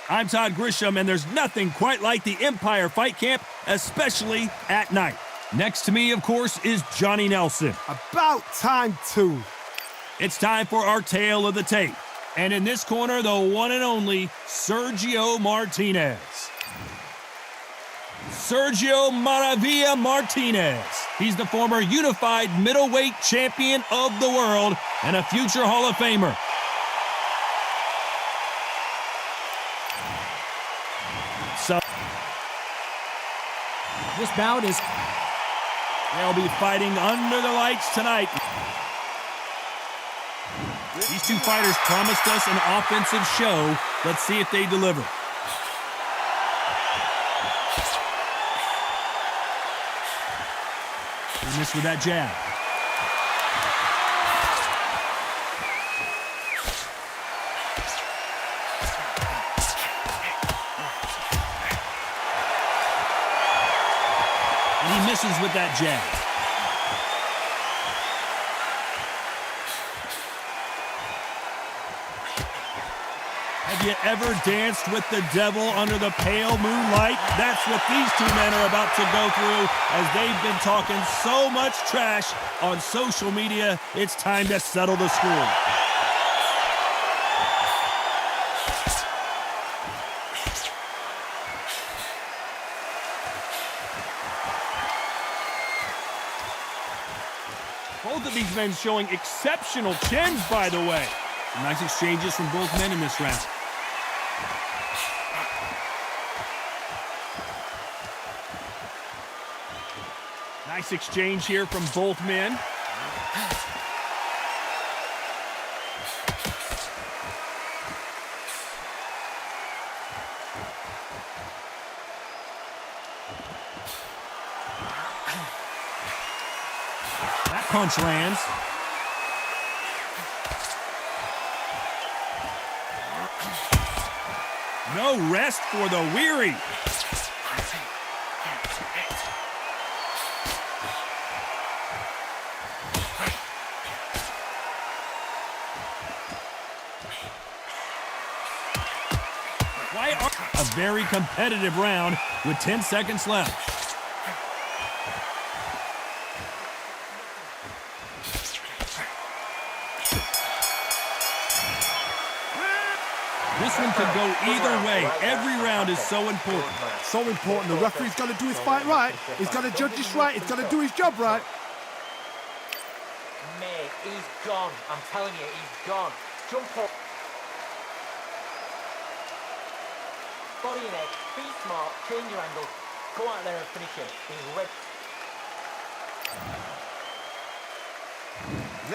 I'm Todd Grisham, and there's nothing quite like the Empire Fight Camp, especially at night. Next to me, of course, is Johnny Nelson. About time, too. It's time for our tale of the tape. And in this corner, the one and only Sergio Martinez. Sergio Maravilla Martinez. He's the former unified middleweight champion of the world and a future Hall of Famer. So, this bout is... They'll be fighting under the lights tonight. These two fighters promised us an offensive show. Let's see if they deliver. He missed with that jab. And he misses with that jab. Have you ever danced with the devil under the pale moonlight? That's what these two men are about to go through as they've been talking so much trash on social media. It's time to settle the score. Both of these men showing exceptional chins, by the way. Some nice exchanges from both men in this round. Nice exchange here from both men. That punch lands. No rest for the weary. A very competitive round with 10 seconds left. This one could go either way. Every round is so important. So important. The referee's got to do his fight right. He's got to judge this right. He's got to do his job right. Mate, he's gone. I'm telling you, he's gone. Jump up. Body and edge, be smart, change your angle, go out there and finish it. He's ready.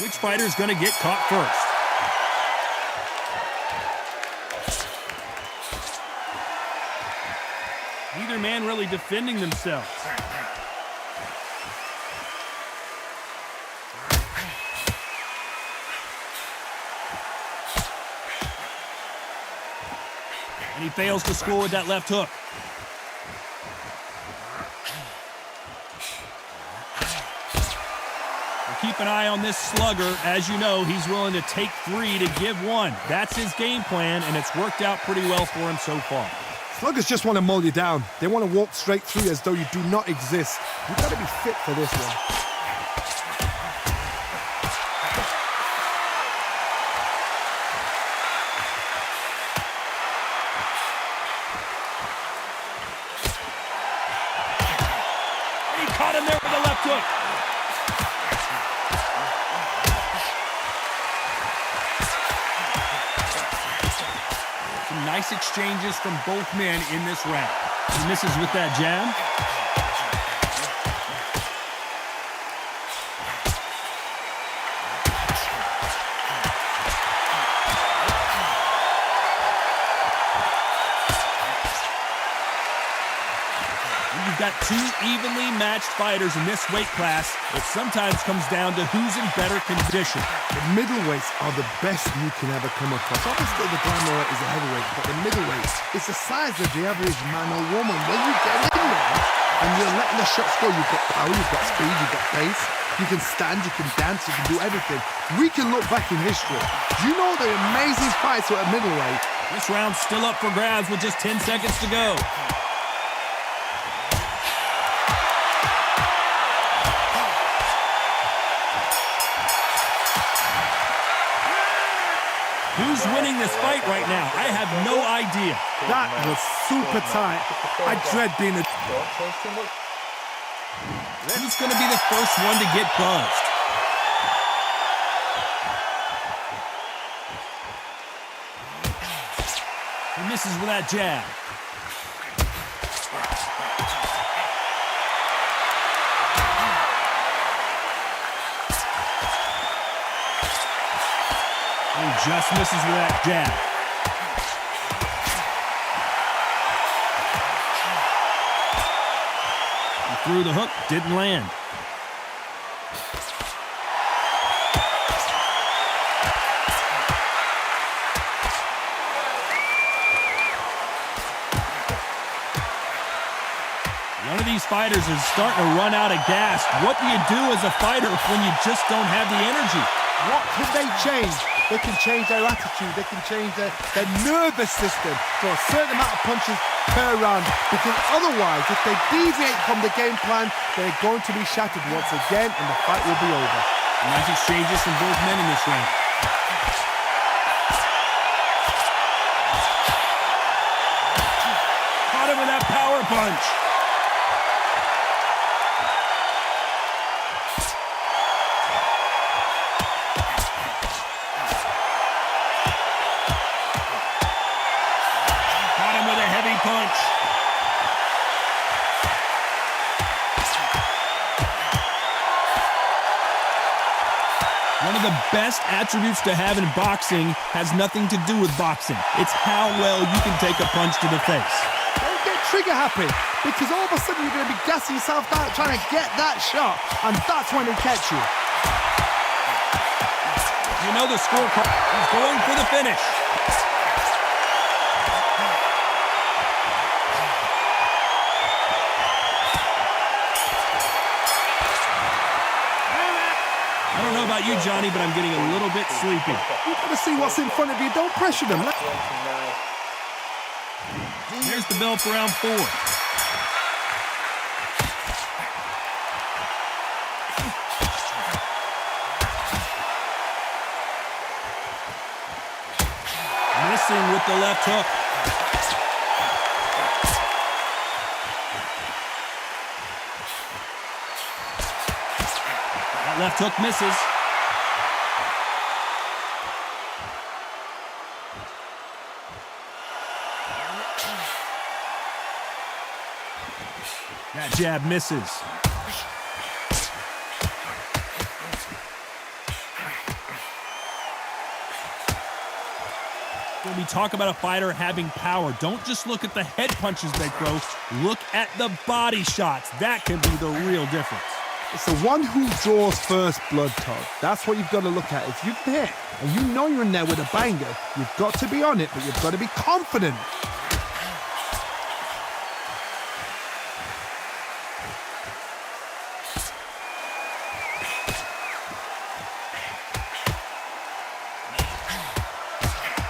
Which fighter's going to get caught first? Neither man really defending themselves. And he fails to score with that left hook. Well, keep an eye on this slugger. As you know, he's willing to take 3 to give 1. That's his game plan, and it's worked out pretty well for him so far. Sluggers just want to mow you down. They want to walk straight through as though you do not exist. You've got to be fit for this one. Caught him there with a left hook. Some nice exchanges from both men in this round. He misses with that jab. Got two evenly matched fighters in this weight class. It sometimes comes down to who's in better condition. The middleweights are the best you can ever come across. Obviously, the glamour is a heavyweight, but the middleweights, it's the size of the average man or woman. When you get in there and you're letting the shots go, you've got power, you've got speed, you've got pace. You can stand, you can dance, you can do everything. We can look back in history. Do you know the amazing fights at middleweight? This round's still up for grabs with just 10 seconds to go. Who's winning this fight right now? I have no idea. That was super tight. I dread being a... Don't change too much. Who's going to be the first one to get buzzed? He misses with that jab. He just misses with that jab. He threw the hook, didn't land. One of these fighters is starting to run out of gas. What do you do as a fighter when you just don't have the energy? What can they change? They can change their attitude. They can change their nervous system for a certain amount of punches per round. Because otherwise, if they deviate from the game plan, they're going to be shattered once again, and the fight will be over. Nice exchanges from both men in this round. Caught him with that power punch. Punch. One of the best attributes to have in boxing has nothing to do with boxing. It's how well you can take a punch to the face. Don't get trigger happy, because all of a sudden you're going to be gassing yourself out trying to get that shot, and that's when they catch you. You know the scorecard. He's going for the finish. I don't know about you, Johnny, but I'm getting a little bit sleepy. You've got to see what's in front of you. Don't pressure them. Here's the bell for round 4. Missing with the left hook. Left hook misses. That jab misses. When we talk about a fighter having power, don't just look at the head punches they throw. Look at the body shots. That can be the real difference. It's the one who draws first blood, Todd. That's what you've got to look at. If you can hit, and you know you're in there with a banger, you've got to be on it, but you've got to be confident.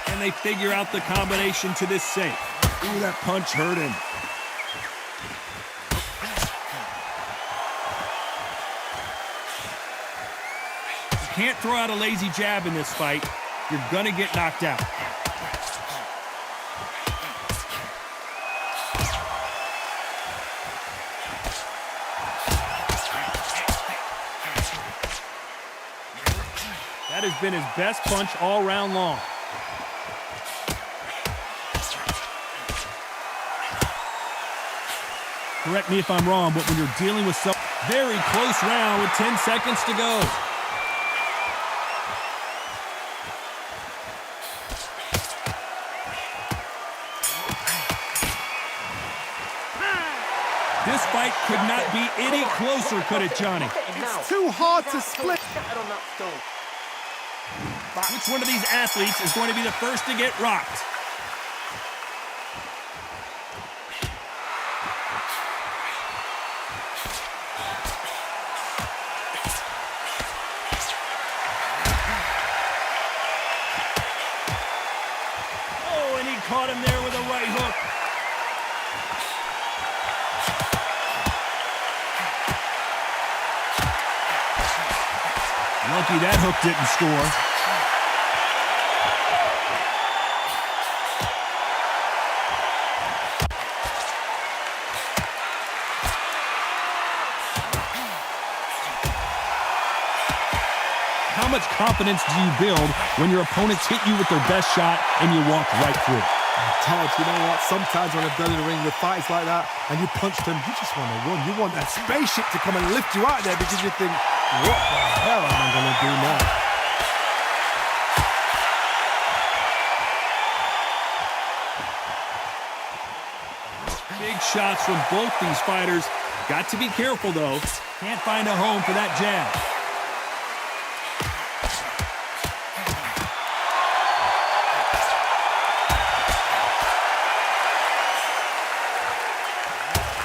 And they figure out the combination to this safe. Ooh, that punch hurt him. Can't throw out a lazy jab in this fight. You're gonna get knocked out. That has been his best punch all round long. Correct me if I'm wrong, but when you're dealing with some very close round with 10 seconds to go. This fight could not be any closer, could it, Johnny? It's too hard to split. Which one of these athletes is going to be the first to get rocked? caught him there with a right hook. Lucky that hook didn't score. How much confidence do you build when your opponents hit you with their best shot and you walk right through? Todd, you know what? Sometimes when I've done in the ring with fights like that and you punch them, you just want to run. You want that spaceship to come and lift you out there because you think, what the hell am I going to do now? Big shots from both these fighters. Got to be careful, though. Can't find a home for that jab.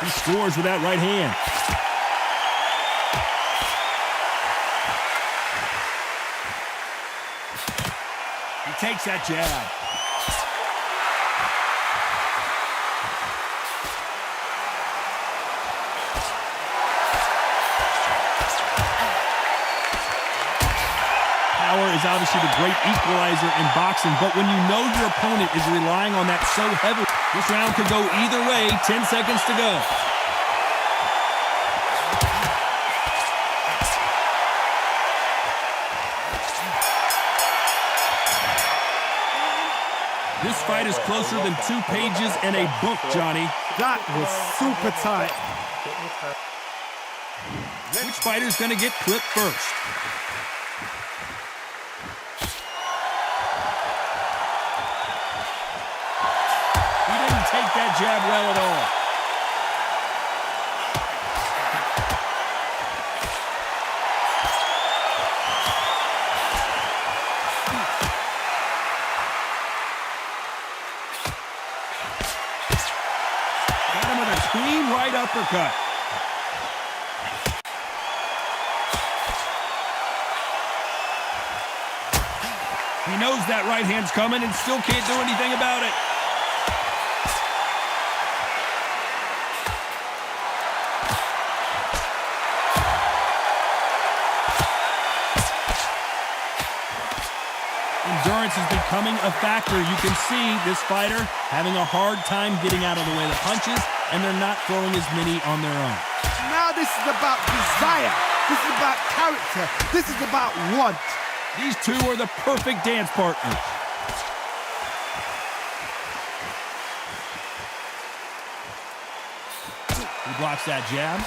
He scores with that right hand. He takes that jab. Power is obviously the great equalizer in boxing, but when you know your opponent is relying on that so heavily, this round could go either way. 10 seconds to go. This fight is closer than 2 pages in a book, Johnny. That was super tight. Which fighter's going to get clipped first? He didn't take that jab well at all. Got him with a clean right uppercut. He knows that right hand's coming and still can't do anything about it. Endurance is becoming a factor. You can see this fighter having a hard time getting out of the way of the punches, and they're not throwing as many on their own. Now this is about desire. This is about character. This is about want. These two are the perfect dance partners. He blocks that jab.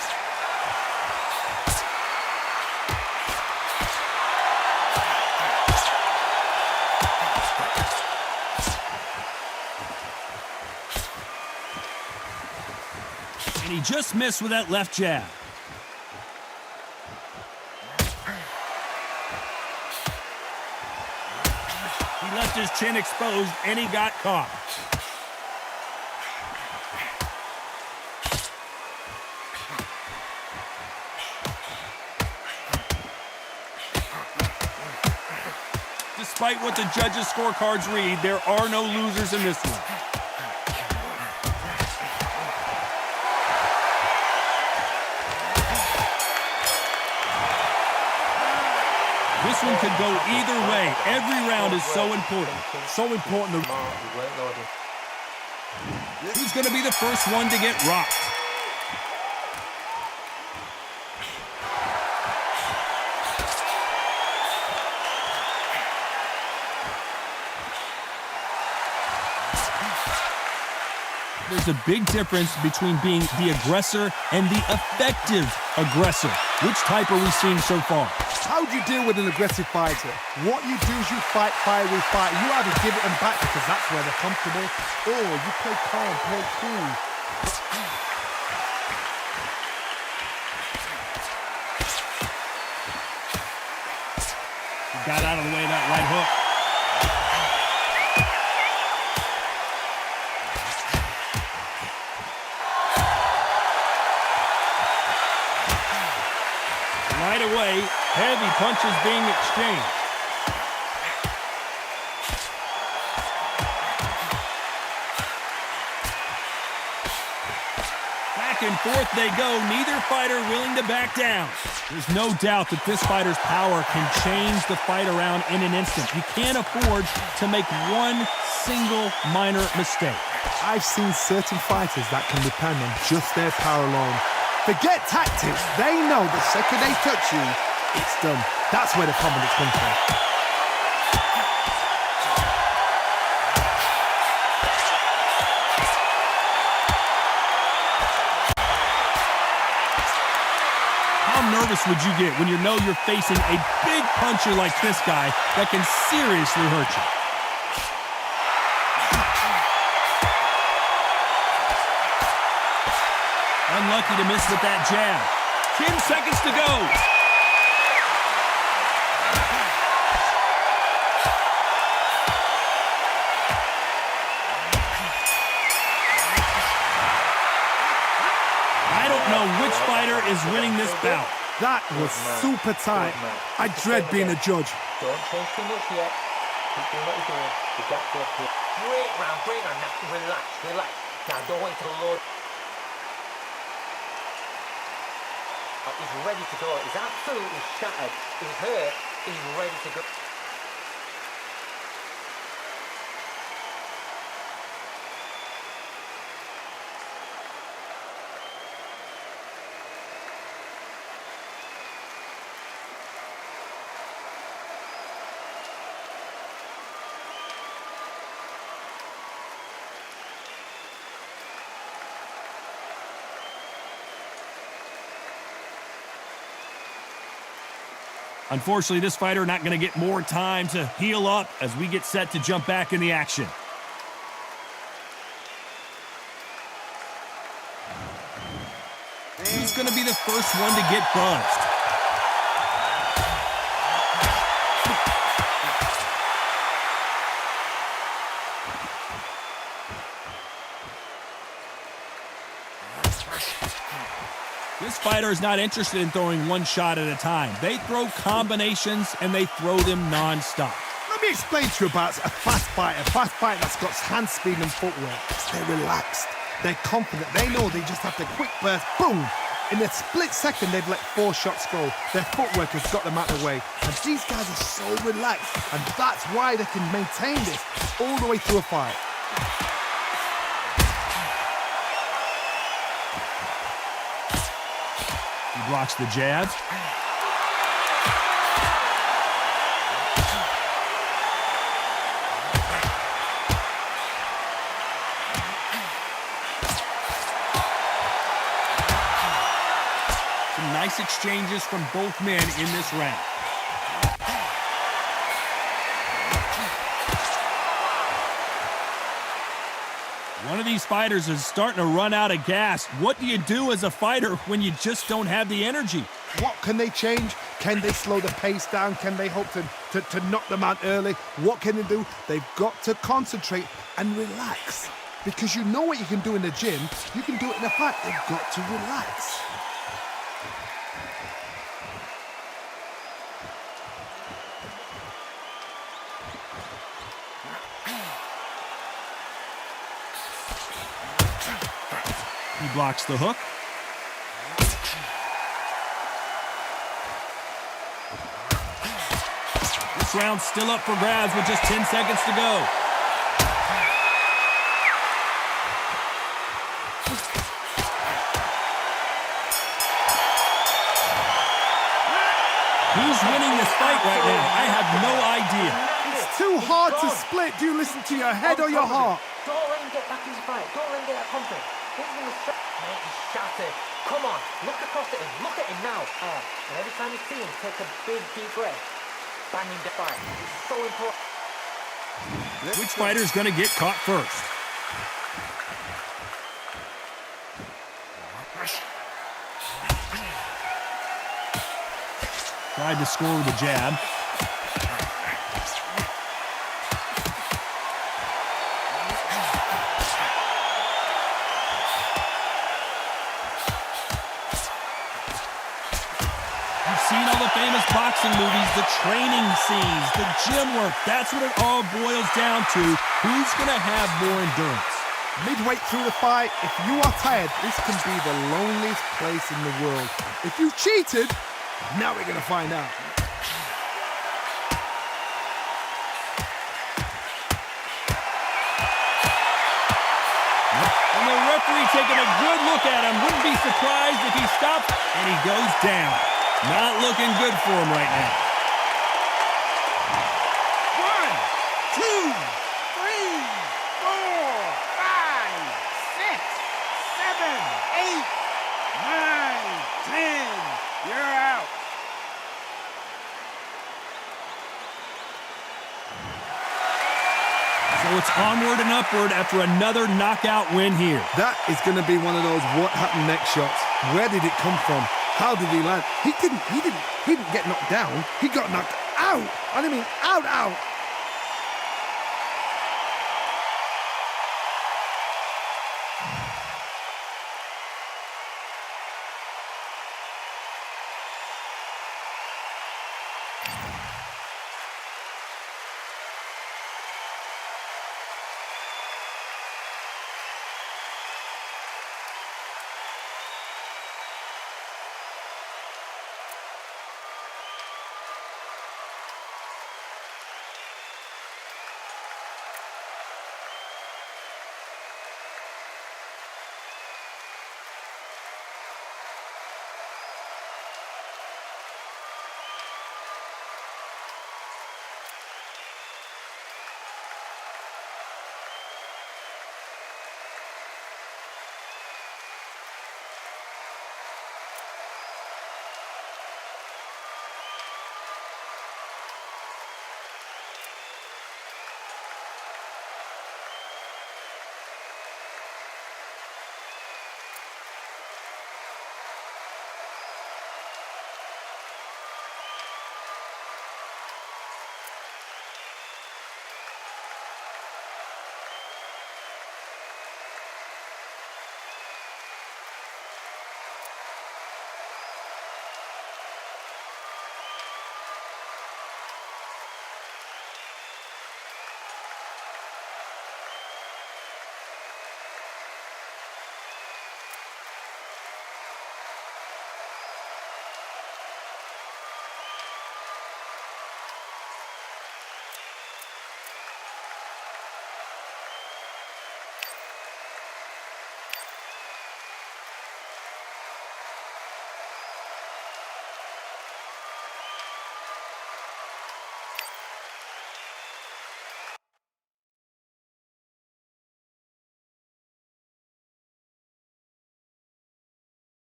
And he just missed with that left jab. He left his chin exposed, and he got caught. Despite what the judges' scorecards read, there are no losers in this one. This one could go either way. Every round is so important. So important. Who's going to be the first one to get rocked? There's a big difference between being the aggressor and the effective aggressor. Which type are we seeing so far? How do you deal with an aggressive fighter? What you do is you fight fire with fight. You either give it them back because that's where they're comfortable, or you play calm, play cool. He got out of the way of that right hook. Right away, heavy punches being exchanged. and forth they go, neither fighter willing to back down. There's no doubt that this fighter's power can change the fight around in an instant. You can't afford to make one single minor mistake. I've seen certain fighters that can depend on just their power alone. Forget tactics. They know the second they touch you, it's done. That's where the confidence comes from. How nervous would you get when you know you're facing a big puncher like this guy that can seriously hurt you? Unlucky to miss with that jab. 10 seconds to go. I don't know which fighter is winning this bout. That was super tight. I dread being a judge. Don't change too much yet. Keep doing what you're doing. The gap's up here. Great round, great round. Now relax, relax. Now don't wait till the Lord. He's ready to go. He's absolutely shattered. He's hurt. He's ready to go. Unfortunately, this fighter not going to get more time to heal up as we get set to jump back in the action. Who's going to be the first one to get buzzed? This fighter is not interested in throwing one shot at a time. They throw combinations, and they throw them non-stop. Let me explain to you about a fast fighter that's got hand speed and footwork. They're relaxed. They're confident. They know they just have to quick burst, boom. In a split second, they've let 4 shots go. Their footwork has got them out of the way. And these guys are so relaxed. And that's why they can maintain this all the way through a fight. He blocks the jabs. Some nice exchanges from both men in this round. One of these fighters is starting to run out of gas. What do you do as a fighter when you just don't have the energy? What can they change? Can they slow the pace down? Can they hope to knock them out early? What can they do? They've got to concentrate and relax. Because you know what you can do in the gym, you can do it in a fight. They've got to relax. He blocks the hook. This round's still up for grabs with just 10 seconds to go. Who's winning this fight right now? I have no idea. It's too hard to split. Do you listen to your head or your heart? Don't let him get back in his fight. Don't let him get that confidence. Mate, he's shattered. Come on, look across at him. Look at him now. And every time you see him, take a big, deep breath. Bang him to fight. It's so important. Which fighter's going to get caught first? Tried to score with a jab. Seen all the famous boxing movies, the training scenes, the gym work. That's what it all boils down to. Who's going to have more endurance? Midway through the fight, if you are tired, this can be the loneliest place in the world. If you cheated, now we're going to find out. And the referee taking a good look at him. Wouldn't be surprised if he stops and he goes down. Not looking good for him right now. 1, 2, 3, 4, 5, 6, 7, 8, 9, 10. You're out. So it's onward and upward after another knockout win here. That is going to be one of those what happened next shots. Where did it come from? How did he land? He didn't get knocked down. He got knocked out. And I mean out.